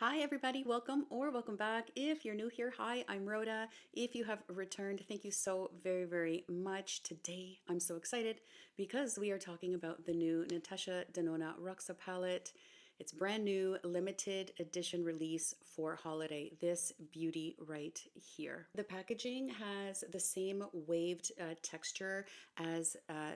Hi everybody, welcome or welcome back. If you're new here, hi, I'm Rhoda. If you have returned, thank you so very much. Today I'm so excited because we are talking about the new Natasha Denona Roxa palette. It's brand new, limited edition release for holiday. This beauty right here. The packaging has the same waved texture as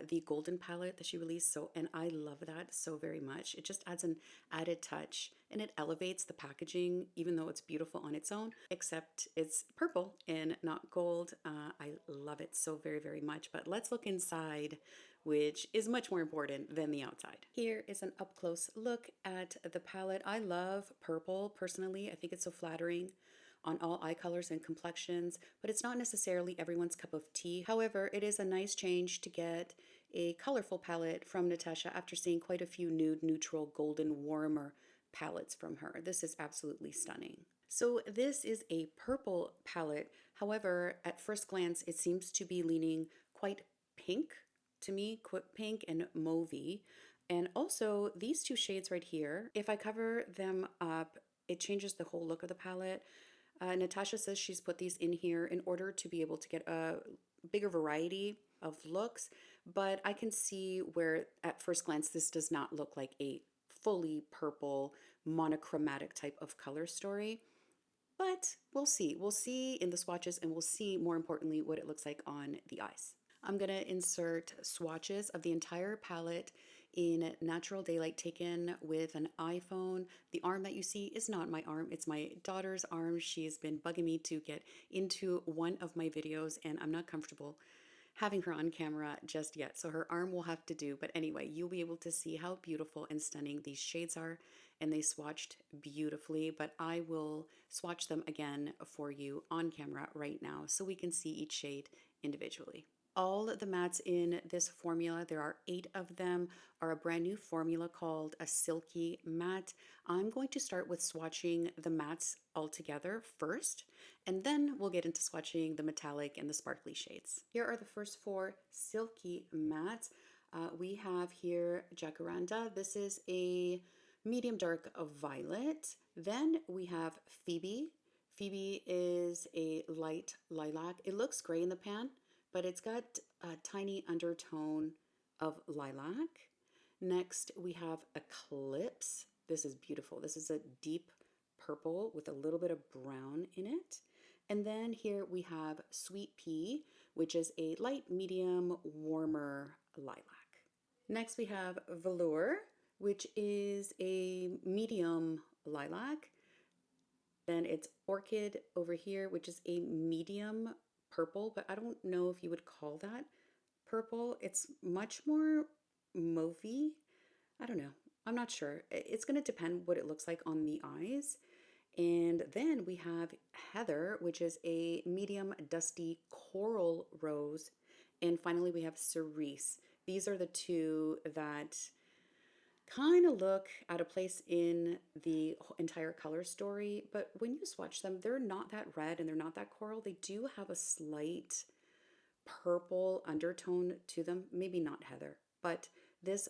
the golden palette that she released, and I love that so very much. It just adds an added touch and it elevates the packaging, even though it's beautiful on its own, except it's purple and not gold. I love it so very much. But let's look inside, which is much more important than the outside. Here is an up close look at the palette. I love purple personally. I think it's so flattering on all eye colors and complexions, but it's not necessarily everyone's cup of tea. However, it is a nice change to get a colorful palette from Natasha after seeing quite a few nude, neutral, golden, warmer palettes from her. This is absolutely stunning. So this is a purple palette. However, at first glance, it seems to be leaning quite pink to me, quite pink and mauvey. And also these two shades right here, if I cover them up, it changes the whole look of the palette. Natasha says she's put these in here in order to be able to get a bigger variety of looks, but I can see where at first glance this does not look like a fully purple monochromatic type of color story. But we'll see. We'll see in the swatches and we'll see more importantly what it looks like on the eyes. I'm going to insert swatches of the entire palette in natural daylight taken with an iPhone. The arm that you see is not my arm, it's my daughter's arm. She's been bugging me to get into one of my videos and I'm not comfortable having her on camera just yet, so her arm will have to do. But anyway, you'll be able to see how beautiful and stunning these shades are, and they swatched beautifully. But I will swatch them again for you on camera right now so we can see each shade individually. All the mattes in this formula, there are 8 of them, are a brand new formula called a silky matte. I'm going to start with swatching the mattes all together first, and then we'll get into swatching the metallic and the sparkly shades. Here are the first 4 silky mattes. We have here Jacaranda. This is a medium dark violet. Then we have Phoebe. Phoebe is a light lilac. It looks gray in the pan, but it's got a tiny undertone of lilac. Next, we have Eclipse. This is beautiful. This is a deep purple with a little bit of brown in it. And then here we have Sweet Pea, which is a light, medium, warmer lilac. Next, we have Velour, which is a medium lilac. Then it's Orchid over here, which is a medium purple, but I don't know if you would call that purple. It's much more mauvey. I don't know. I'm not sure. It's going to depend what it looks like on the eyes. And then we have Heather, which is a medium dusty coral rose. And finally, we have Cerise. These are the 2 that kind of look out of place in the entire color story, but when you swatch them, they're not that red and they're not that coral. They do have a slight purple undertone to them. Maybe not Heather, but this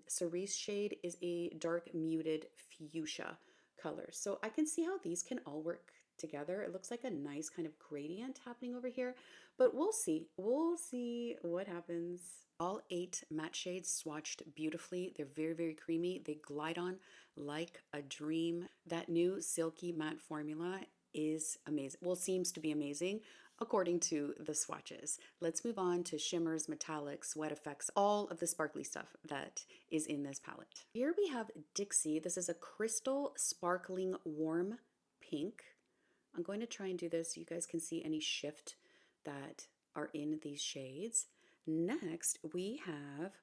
cerise shade is a dark muted fuchsia color. So I can see how these can all work together. It looks like a nice kind of gradient happening over here, but we'll see. We'll see what happens. All 8 matte shades swatched beautifully. They're very creamy. They glide on like a dream. That new silky matte formula is amazing. Well, seems to be amazing according to the swatches. Let's move on to shimmers, metallics, wet effects, all of the sparkly stuff that is in this palette. Here we have Dixie. This is a crystal sparkling warm pink. I'm going to try and do this so you guys can see any shift that are in these shades. Next, we have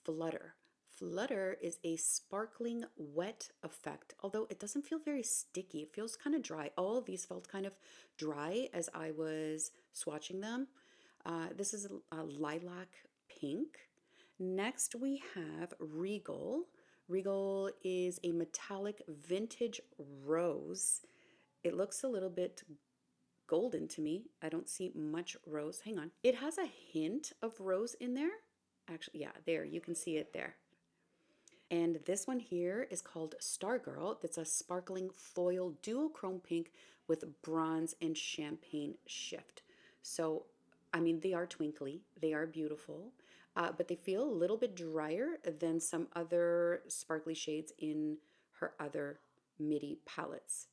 Flutter. Flutter is a sparkling wet effect, although it doesn't feel very sticky. It feels kind of dry. All of these felt kind of dry as I was swatching them. This is a lilac pink. Next, we have Regal. Regal is a metallic vintage rose. It looks a little bit golden to me. I don't see much rose. Hang on. It has a hint of rose in there. Actually, yeah, there, you can see it there. And this one here is called Stargirl. That's a sparkling foil duochrome pink with bronze and champagne shift. So, I mean, they are twinkly, they are beautiful, but they feel a little bit drier than some other sparkly shades in her other MIDI palettes.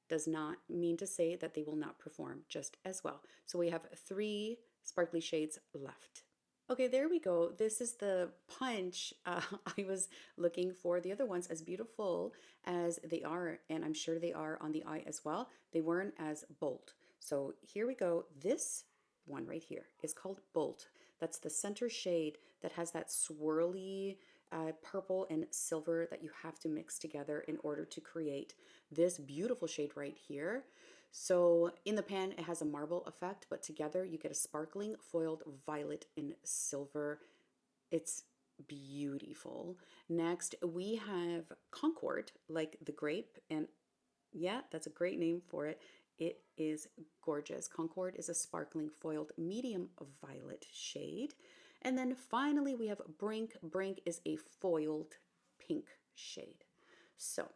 Does not mean to say that they will not perform just as well. So we have 3 sparkly shades left. Okay, there we go. This is the punch. I was looking for the other ones, as beautiful as they are, and I'm sure they are on the eye as well. They weren't as bold. So here we go. This one right here is called Bolt. That's the center shade that has that swirly purple and silver that you have to mix together in order to create this beautiful shade right here. So in the pan, it has a marble effect, but together you get a sparkling foiled violet and silver. It's beautiful. Next, we have Concord, like the grape, and yeah, that's a great name for it. It is gorgeous. Concord is a sparkling foiled medium violet shade. And then finally, we have Brink. Brink is a foiled pink shade. So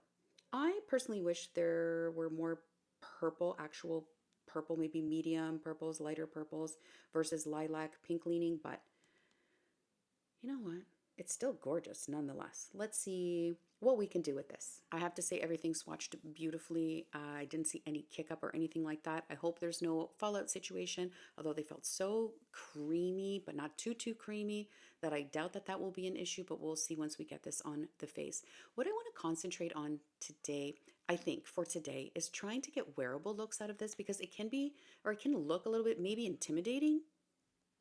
I personally wish there were more purple, actual purple, maybe medium purples, lighter purples versus lilac pink leaning, but you know what? It's still gorgeous nonetheless. Let's see what we can do with this. I have to say everything swatched beautifully. I didn't see any kick up or anything like that. I hope there's no fallout situation, although they felt so creamy, but not too creamy, that I doubt that that will be an issue, but we'll see once we get this on the face. What I want to concentrate on today, I think for today, is trying to get wearable looks out of this, because it can be, or it can look a little bit maybe intimidating,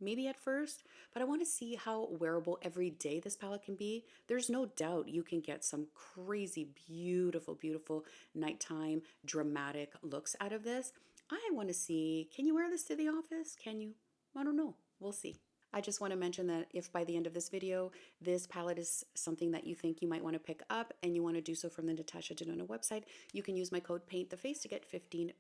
maybe at first, but I want to see how wearable every day this palette can be. There's no doubt you can get some crazy, beautiful nighttime dramatic looks out of this. I want to see, can you wear this to the office? Can you? I don't know. We'll see. I just want to mention that if by the end of this video, this palette is something that you think you might want to pick up and you want to do so from the Natasha Denona website, you can use my code PAINTTHEFACE to get 15%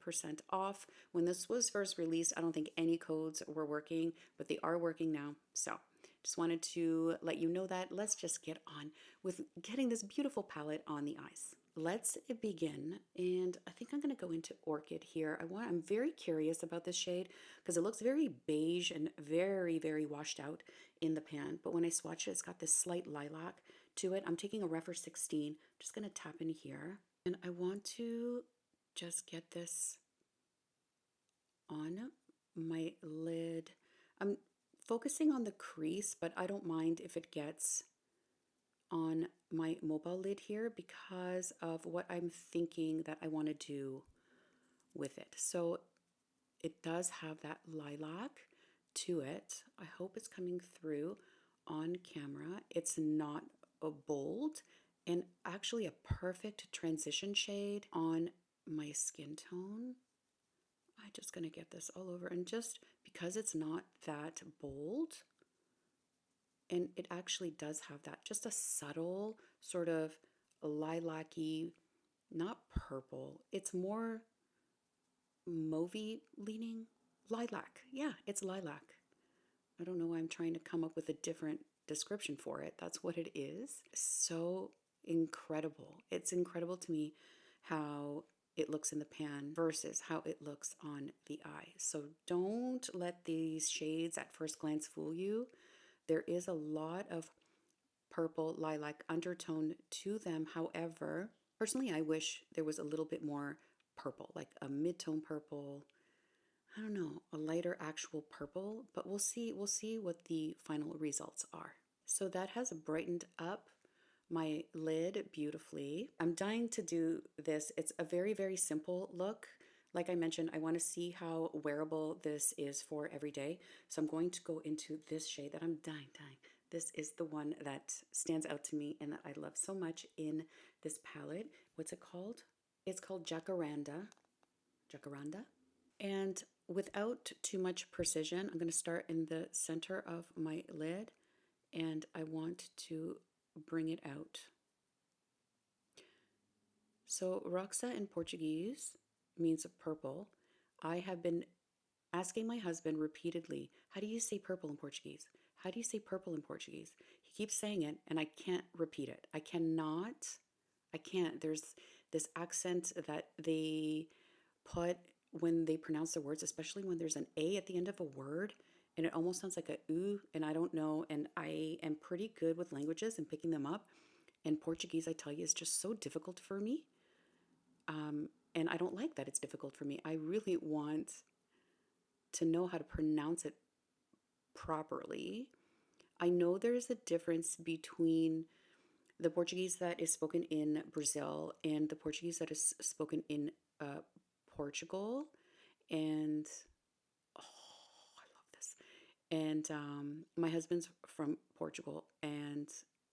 off. When this was first released, I don't think any codes were working, but they are working now. So just wanted to let you know that. Let's just get on with getting this beautiful palette on the eyes. Let's begin, and I think I'm going to go into Orchid here. I'm very curious about this shade because it looks very beige and very washed out in the pan, but when I swatch it, it's got this slight lilac to it. I'm taking a Refer 16, just going to tap in here, and I want to just get this on my lid. I'm focusing on the crease, but I don't mind if it gets on my mobile lid here because of what I'm thinking that I want to do with it. So it does have that lilac to it. I hope it's coming through on camera. It's not a bold and actually a perfect transition shade on my skin tone. I'm just going to get this all over, and just because it's not that bold, and it actually does have that, just a subtle sort of lilac-y, not purple. It's more mauvey leaning. Lilac. Yeah, it's lilac. I don't know why I'm trying to come up with a different description for it. That's what it is. So incredible. It's incredible to me how it looks in the pan versus how it looks on the eye. So don't let these shades at first glance fool you. There is a lot of purple lilac undertone to them. However, personally, I wish there was a little bit more purple, like a mid-tone purple. I don't know, a lighter actual purple, but we'll see what the final results are. So that has brightened up my lid beautifully. I'm dying to do this. It's a very simple look. Like I mentioned, I want to see how wearable this is for every day. So I'm going to go into this shade that I'm dying. This is the one that stands out to me and that I love so much in this palette. What's it called? It's called Jacaranda. Jacaranda. And without too much precision, I'm going to start in the center of my lid, and I want to bring it out. So Roxa in Portuguese means purple. I have been asking my husband repeatedly, how do you say purple in Portuguese? How do you say purple in Portuguese? He keep saying it and I can't repeat it. I cannot, I can't. There's this accent that they put when they pronounce the words, especially when there's an A at the end of a word, and it almost sounds like a ooh, and I don't know. And I am pretty good with languages and picking them up. And Portuguese, I tell you, is just so difficult for me. And I don't like that it's difficult for me. I really want to know how to pronounce it properly. I know there's a difference between the Portuguese that is spoken in Brazil and the Portuguese that is spoken in Portugal. And oh, I love this. And my husband's from Portugal, and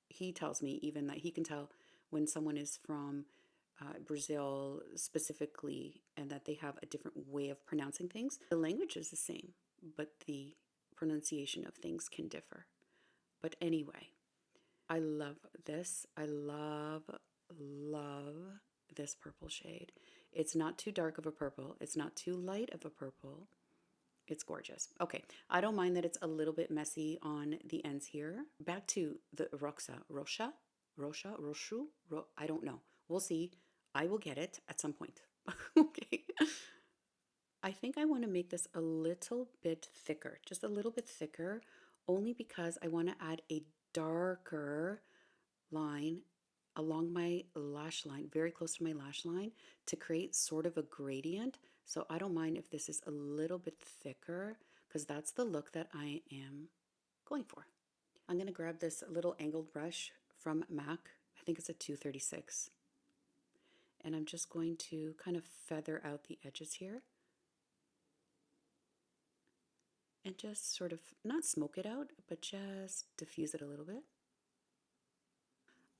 he tells me even that he can tell when someone is from Brazil specifically and that they have a different way of pronouncing things. The language is the same, but the pronunciation of things can differ. But anyway, I love this. I love this purple shade. It's not too dark of a purple. It's not too light of a purple. It's gorgeous. Okay, I don't mind that it's a little bit messy on the ends here. Back to the Roxa, I don't know. We'll see. I will get it at some point. Okay. I think I want to make this a little bit thicker, just a little bit thicker, only because I want to add a darker line along my lash line, very close to my lash line, to create sort of a gradient. So I don't mind if this is a little bit thicker because that's the look that I am going for. I'm going to grab this little angled brush from MAC. I think it's a 236. And I'm just going to kind of feather out the edges here. And just sort of not smoke it out, but just diffuse it a little bit.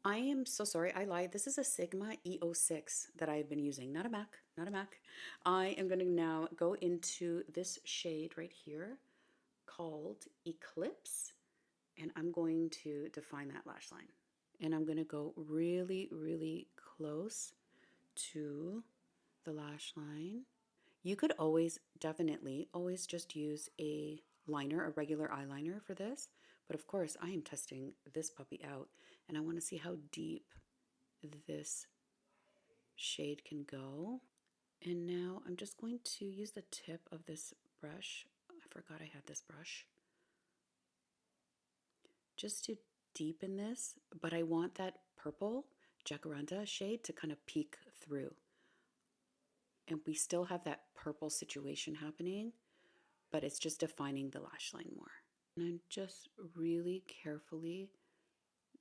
I am so sorry, I lied. This is a Sigma E06 that I've been using, not a MAC, not a MAC. I am going to now go into this shade right here called Eclipse, and I'm going to define that lash line. And I'm going to go really, really close to the lash line. You could always, definitely, always just use a liner, a regular eyeliner for this. But of course, I am testing this puppy out, and I want to see how deep this shade can go. And now I'm just going to use the tip of this brush. I forgot I had this brush. Just to deepen this, but I want that purple jacaranda shade to kind of peek through. And we still have that purple situation happening, but it's just defining the lash line more. And I'm just really carefully.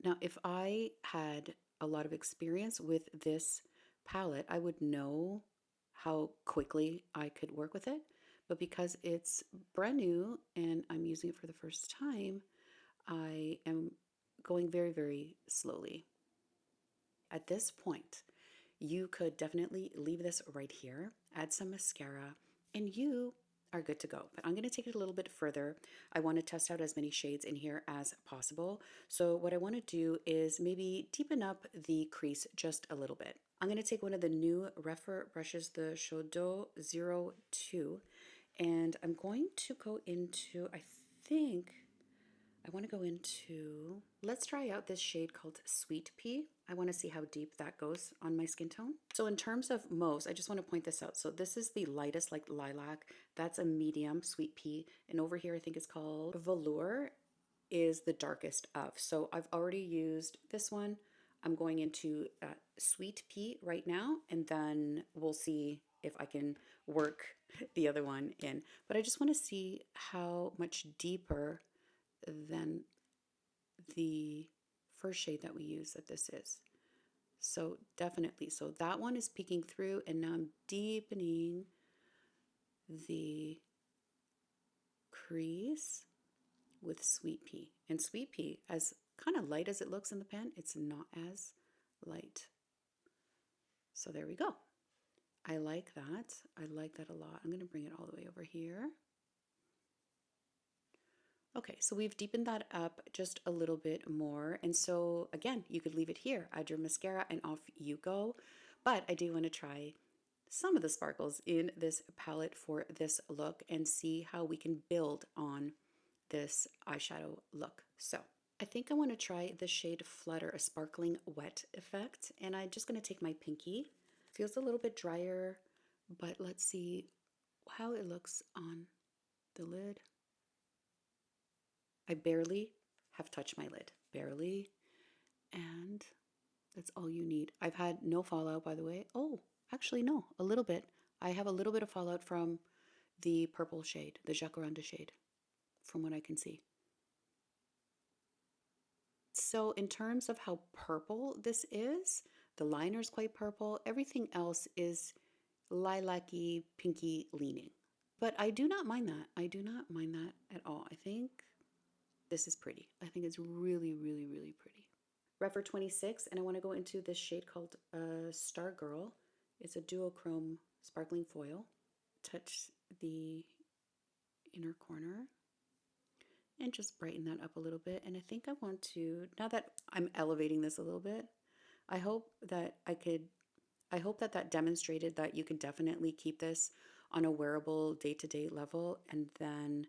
Now, if I had a lot of experience with this palette, I would know how quickly I could work with it. But because it's brand new and I'm using it for the first time, I am going very, very slowly. At this point, you could definitely leave this right here, add some mascara, and you are good to go. But I'm going to take it a little bit further. I want to test out as many shades in here as possible. So what I want to do is maybe deepen up the crease just a little bit. I'm going to take one of the new Refer brushes, the Shodo 02, and I'm going to go into, I think, I want to go into, let's try out this shade called Sweet Pea. I want to see how deep that goes on my skin tone. So in terms of most, I just want to point this out. So this is the lightest, like lilac. That's a medium Sweet Pea. And over here, I think it's called Velour, is the darkest of. So I've already used this one. I'm going into Sweet Pea right now, and then we'll see if I can work the other one in. But I just want to see how much deeper than the first shade that we use that this is. So definitely, so that one is peeking through, and now I'm deepening the crease with Sweet Pea. And Sweet Pea, as kind of light as it looks in the pan, it's not as light. So there we go. I like that. I like that a lot. I'm going to bring it all the way over here. Okay, so we've deepened that up just a little bit more. And so again, you could leave it here, add your mascara, and off you go. But I do want to try some of the sparkles in this palette for this look and see how we can build on this eyeshadow look. So I think I want to try the shade Flutter, a sparkling wet effect. And I'm just going to take my pinky. Feels a little bit drier, but let's see how it looks on the lid. I barely have touched my lid, barely. And that's all you need. I've had no fallout, by the way. Oh, actually, no, a little bit. I have a little bit of fallout from the purple shade, the jacaranda shade, from what I can see. So in terms of how purple this is, the liner is quite purple. Everything else is lilac-y, pinky leaning. But I do not mind that. I do not mind that at all. I think this is pretty. I think it's really, really, really pretty. Refer 26, and I want to go into this shade called Star Girl. It's a duochrome sparkling foil. Touch the inner corner and just brighten that up a little bit. And I think I want to, now that I'm elevating this a little bit, I hope that that demonstrated that you can definitely keep this on a wearable day-to-day level and then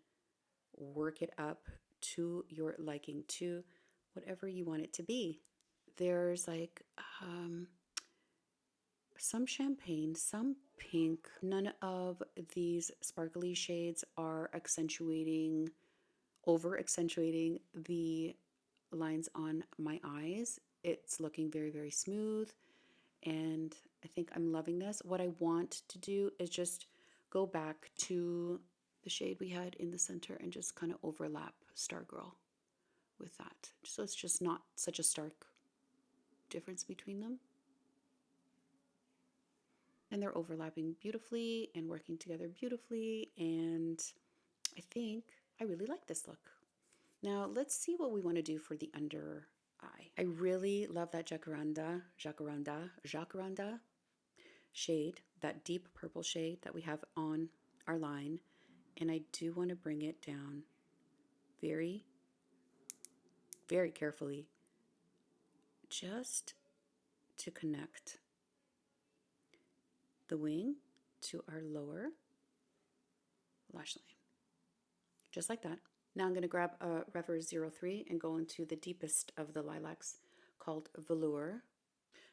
work it up to your liking, to whatever you want it to be. There's like some champagne, some pink. None of these sparkly shades are over accentuating the lines on my eyes. It's looking very, very smooth, and I think I'm loving this. What I want to do is just go back to the shade we had in the center and just kind of overlap Stargirl with that. So it's just not such a stark difference between them. And they're overlapping beautifully and working together beautifully, and I think I really like this look. Now let's see what we want to do for the under eye. I really love that jacaranda shade, that deep purple shade that we have on our line, and I do want to bring it down very, very carefully just to connect the wing to our lower lash line, just like that. Now I'm going to grab a Rever 03 and go into the deepest of the lilacs called Velour.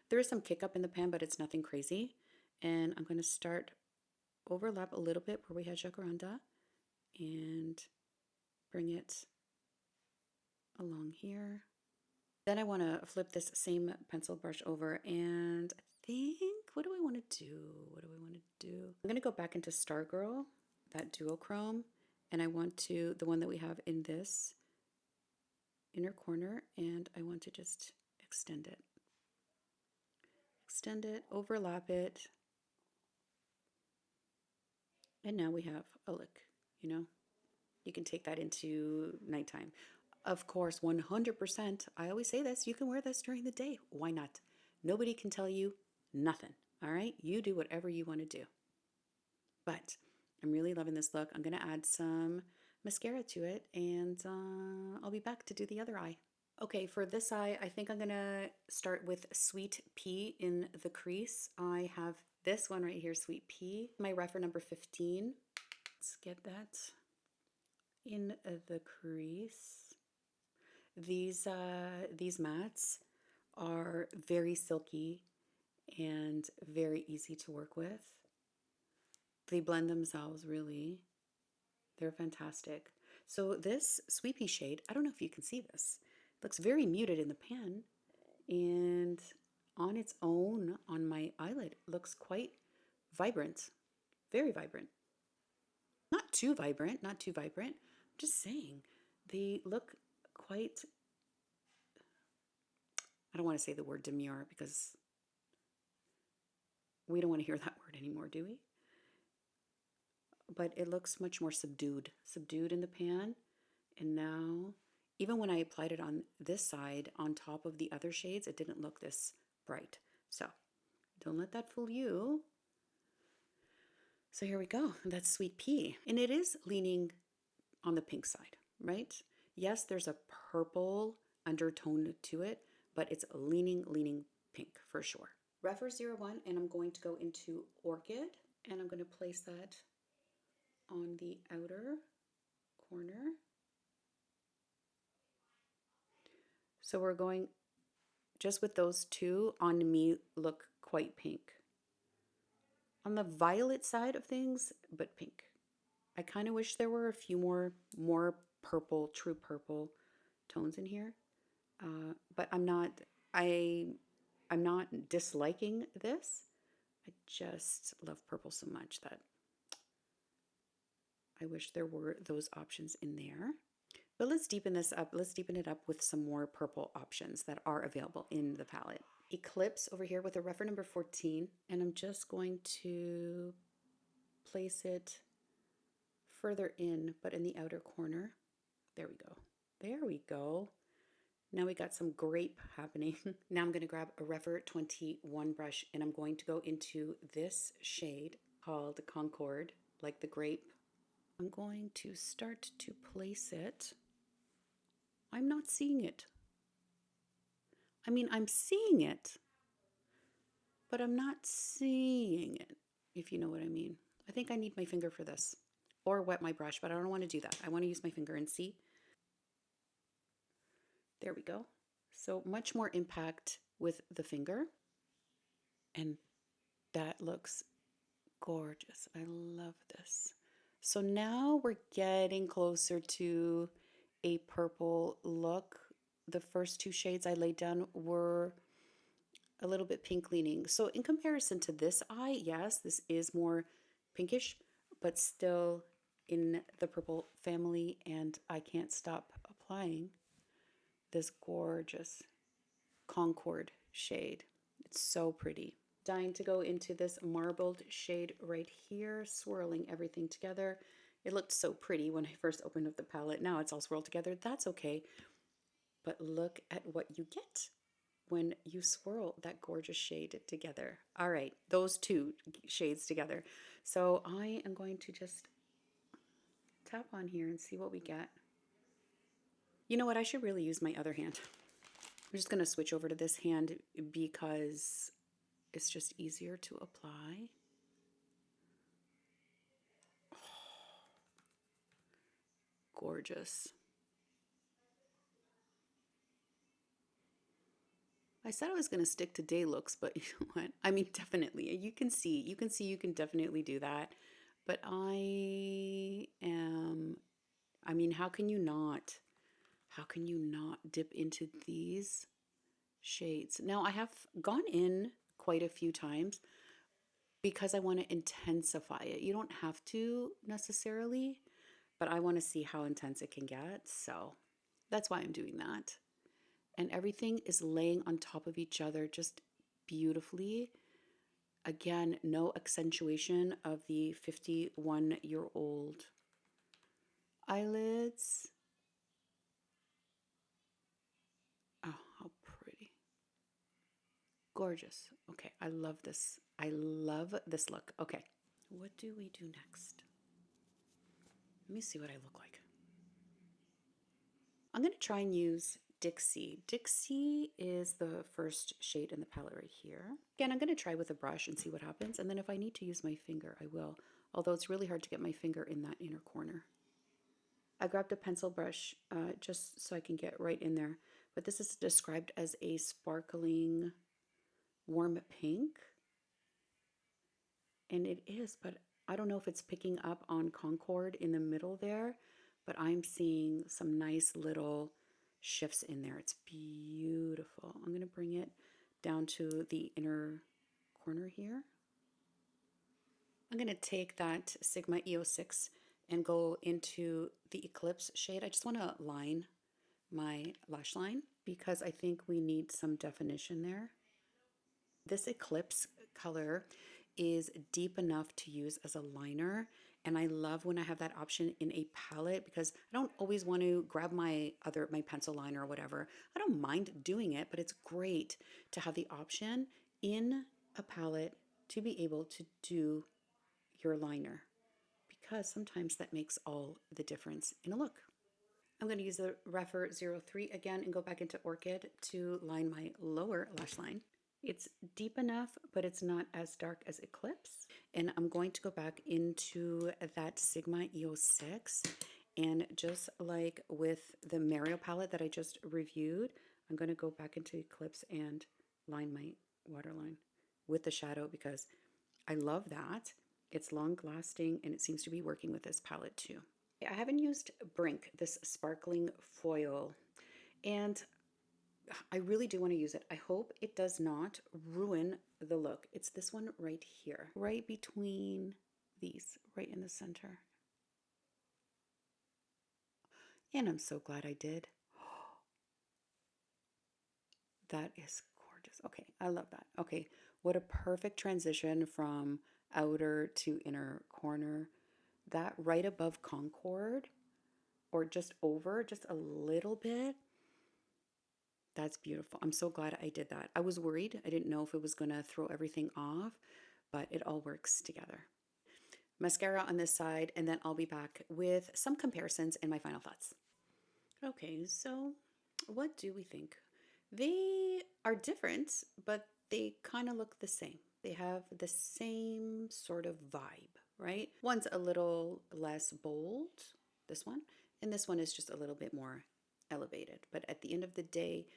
There is some kick up in the pan, but it's nothing crazy. And I'm going to start overlap a little bit where we had jacaranda and bring it along here. Then I want to flip this same pencil brush over, and I think, what do I want to do? What do I want to do? I'm going to go back into Stargirl, that duochrome, and I want to, the one that we have in this inner corner, and I want to just extend it. Extend it, overlap it, and now we have a look, you know? You can take that into nighttime. Of course, 100%, I always say this, you can wear this during the day. Why not? Nobody can tell you nothing, all right? You do whatever you want to do. But I'm really loving this look. I'm going to add some mascara to it, and I'll be back to do the other eye. Okay, for this eye, I think I'm going to start with Sweet Pea in the crease. I have this one right here, Sweet Pea, my refer number 15. Let's get that in the crease. These mats are very silky and very easy to work with. They blend themselves really. They're fantastic. So this Sweet Pea shade, I don't know if you can see this, it looks very muted in the pan, and on its own, on my eyelid, looks quite vibrant, very vibrant. Not too vibrant, not too vibrant. I'm just saying, they look quite, I don't want to say the word demure because we don't want to hear that word anymore, do we? But it looks much more subdued in the pan. And now, even when I applied it on this side, on top of the other shades, it didn't look this bright. So don't let that fool you. So here we go. That's Sweet Pea. And it is leaning on the pink side, right? Yes, there's a purple undertone to it, but it's leaning pink for sure. Refer 01, and I'm going to go into Orchid, and I'm going to place that on the outer corner. So we're going just with those two on me look quite pink. On the violet side of things, but pink. I kind of wish there were a few more purple, true purple tones in here. But I'm not disliking this. I just love purple so much that I wish there were those options in there. But let's deepen this up. Let's deepen it up with some more purple options that are available in the palette. Eclipse over here with a refer number 14, and I'm just going to place it further in, but in the outer corner. There we go. There we go. Now we got some grape happening. Now I'm going to grab a Refer 21 brush and I'm going to go into this shade called Concord, like the grape. I'm going to start to place it. I'm not seeing it. I mean, I'm seeing it, but I'm not seeing it, if you know what I mean. I think I need my finger for this, or wet my brush, but I don't want to do that. I want to use my finger and see. There we go. So much more impact with the finger. And that looks gorgeous. I love this. So now we're getting closer to a purple look. The first two shades I laid down were a little bit pink leaning. So in comparison to this eye, yes, this is more pinkish, but still in the purple family, and I can't stop applying this gorgeous Concord shade. It's so pretty. Dying to go into this marbled shade right here, swirling everything together. It looked so pretty when I first opened up the palette. Now it's all swirled together. That's okay. But look at what you get when you swirl that gorgeous shade together. All right, those two shades together. So I am going to just tap on here and see what we get. You know what? I should really use my other hand. I'm just going to switch over to this hand because it's just easier to apply. Oh, gorgeous. I said I was going to stick to day looks, but you know what? I mean, definitely. You can see you can definitely do that. But I mean, how can you not? How can you not dip into these shades? Now, I have gone in quite a few times because I want to intensify it. You don't have to necessarily, but I want to see how intense it can get. So that's why I'm doing that. And everything is laying on top of each other just beautifully. Again, no accentuation of the 51-year-old eyelids. Oh, how pretty. Gorgeous. Okay, I love this. I love this look. Okay, what do we do next? Let me see what I look like. I'm going to try and use Dixie. Dixie is the first shade in the palette right here. Again, I'm going to try with a brush and see what happens. And then if I need to use my finger, I will. Although it's really hard to get my finger in that inner corner. I grabbed a pencil brush just so I can get right in there. But this is described as a sparkling warm pink. And it is, but I don't know if it's picking up on Concord in the middle there, but I'm seeing some nice little shifts in there. It's beautiful. I'm going to bring it down to the inner corner here. I'm going to take that Sigma EO6 and go into the Eclipse shade. I just want to line my lash line because I think we need some definition there. This Eclipse color is deep enough to use as a liner, and I love when I have that option in a palette because I don't always want to grab my pencil liner or whatever. I don't mind doing it, but it's great to have the option in a palette to be able to do your liner because sometimes that makes all the difference in a look. I'm going to use the Refer 03 again and go back into Orchid to line my lower lash line. It's deep enough, but it's not as dark as Eclipse. And I'm going to go back into that Sigma EO6. And just like with the Mario palette that I just reviewed, I'm going to go back into Eclipse and line my waterline with the shadow because I love that. It's long lasting and it seems to be working with this palette too. I haven't used Brink, this sparkling foil, and I really do want to use it. I hope it does not ruin the look. It's this one right here, right between these, right in the center. And I'm so glad I did. That is gorgeous. Okay, I love that. Okay, what a perfect transition from outer to inner corner. That right above Concord, or just over, just a little bit. That's beautiful. I'm so glad I did that. I was worried. I didn't know if it was going to throw everything off, but it all works together. Mascara on this side, and then I'll be back with some comparisons and my final thoughts. Okay, so what do we think? They are different, but they kind of look the same. They have the same sort of vibe, right? One's a little less bold, this one, and this one is just a little bit more elevated. But at the end of the day,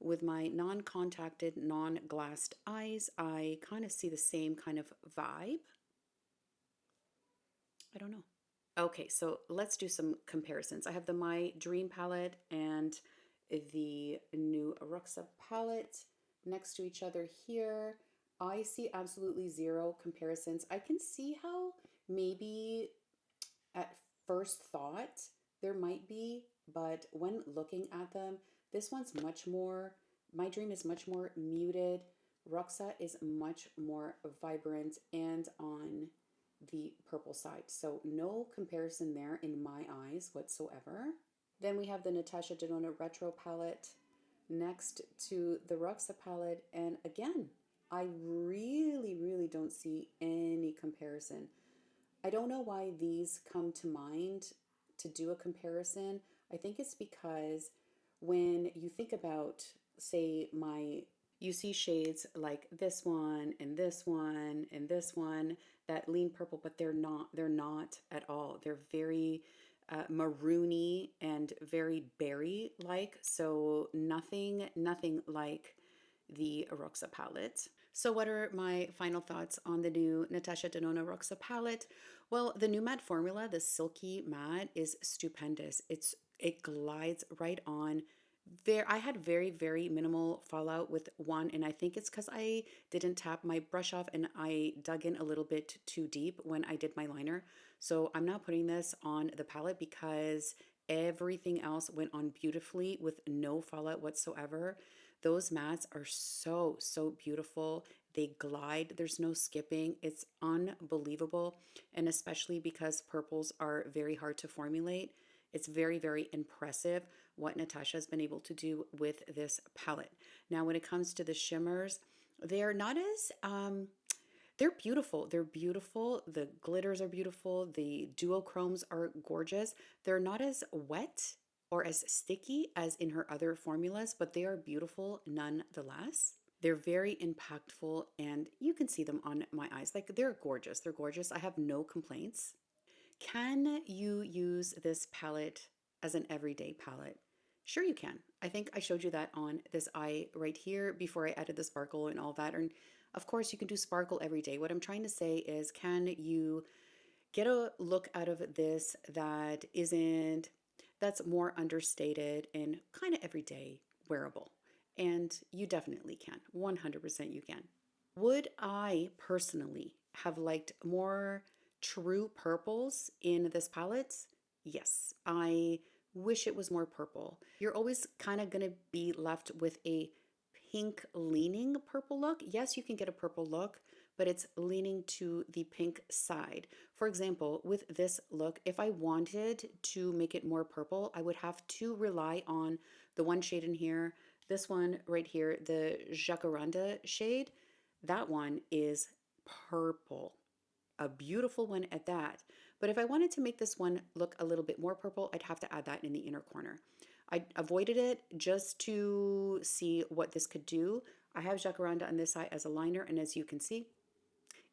with my non-contacted, non-glassed eyes, I kind of see the same kind of vibe. I don't know. Okay, so let's do some comparisons. I have the My Dream palette and the new Roxa palette next to each other here. I see absolutely zero comparisons. I can see how maybe at first thought there might be, but when looking at them, this one's much more, My Dream is much more muted. Roxa is much more vibrant and on the purple side. So no comparison there in my eyes whatsoever. Then we have the Natasha Denona Retro palette next to the Roxa palette. And again, I really don't see any comparison. I don't know why these come to mind to do a comparison. I think it's because when you think about, say, you see shades like this one and this one and this one that lean purple, but they're not at all. They're very maroony and very berry like. So nothing like the Roxa palette. So what are my final thoughts on the new Natasha Denona Roxa palette? Well, the new matte formula, the silky matte, is stupendous. It glides right on. I had very minimal fallout with one, and I think it's because I didn't tap my brush off and I dug in a little bit too deep when I did my liner. So I'm not putting this on the palette because everything else went on beautifully with no fallout whatsoever. Those mats are so beautiful. They glide, there's no skipping. It's unbelievable. And especially because purples are very hard to formulate, it's very impressive what Natasha has been able to do with this palette. Now, when it comes to the shimmers, they're not as, they're beautiful. They're beautiful. The glitters are beautiful. The duochromes are gorgeous. They're not as wet or as sticky as in her other formulas, but they are beautiful nonetheless. They're very impactful and you can see them on my eyes. Like they're gorgeous. They're gorgeous. I have no complaints. Can you use this palette as an everyday palette? Sure you can. I think I showed you that on this eye right here before I added the sparkle and all that. And of course you can do sparkle every day. What I'm trying to say is, can you get a look out of this that's more understated and kind of everyday wearable? And you definitely can. 100% you can. Would I personally have liked more true purples in this palette? Yes, I wish it was more purple. You're always kind of going to be left with a pink leaning purple look. Yes, you can get a purple look, but it's leaning to the pink side. For example, with this look, if I wanted to make it more purple, I would have to rely on the one shade in here, this one right here, the Jacaranda shade. That one is purple, a beautiful one at that. But if I wanted to make this one look a little bit more purple, I'd have to add that in the inner corner. I avoided it just to see what this could do. I have Jacaranda on this side as a liner, and as you can see,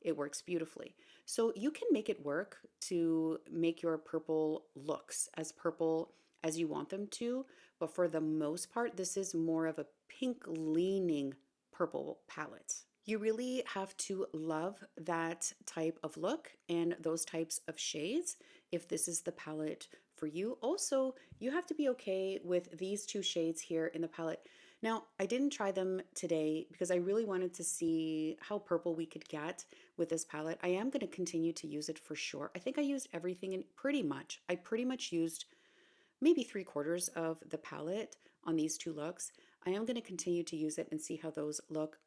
it works beautifully. So you can make it work to make your purple looks as purple as you want them to. But for the most part, this is more of a pink leaning purple palette. You really have to love that type of look and those types of shades if this is the palette for you. Also, you have to be okay with these two shades here in the palette. Now, I didn't try them today because I really wanted to see how purple we could get with this palette. I am going to continue to use it for sure. I think I used everything in pretty much. I pretty much used maybe 3/4 of the palette on these two looks. I am going to continue to use it and see how those look.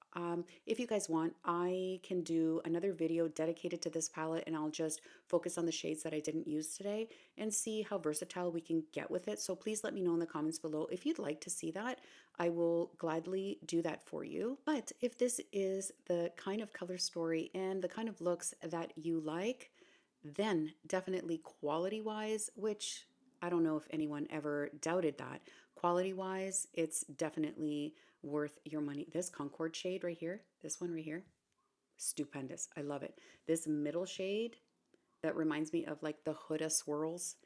If you guys want, I can do another video dedicated to this palette and I'll just focus on the shades that I didn't use today and see how versatile we can get with it. So please let me know in the comments below if you'd like to see that. I will gladly do that for you. But if this is the kind of color story and the kind of looks that you like, then definitely quality wise, which I don't know if anyone ever doubted that. Quality wise, it's definitely worth your money. This Concord shade right here, this one right here, stupendous. I love it. This middle shade that reminds me of like the Huda swirls,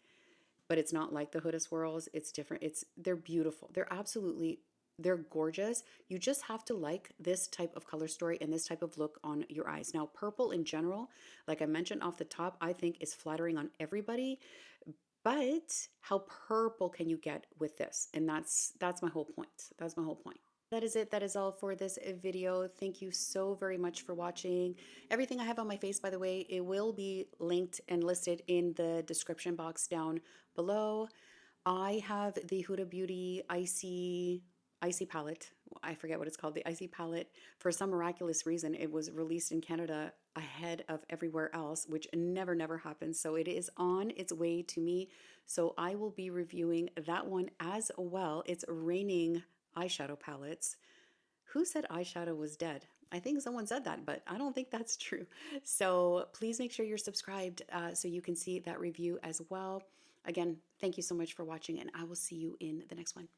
but it's not like the Huda swirls. It's different. They're beautiful. They're gorgeous. You just have to like this type of color story and this type of look on your eyes. Now, purple in general, like I mentioned off the top, I think is flattering on everybody. But how purple can you get with this? And that's my whole point. That's my whole point. That is it. That is all for this video. Thank you so very much for watching. Everything I have on my face, by the way, it will be linked and listed in the description box down below. I have the Huda Beauty Icy palette. I forget what it's called, the Icy palette. For some miraculous reason, it was released in Canada ahead of everywhere else, which never happens. So it is on its way to me. So I will be reviewing that one as well. It's raining eyeshadow palettes. Who said eyeshadow was dead? I think someone said that, but I don't think that's true. So please make sure you're subscribed so you can see that review as well. Again, thank you so much for watching, and I will see you in the next one.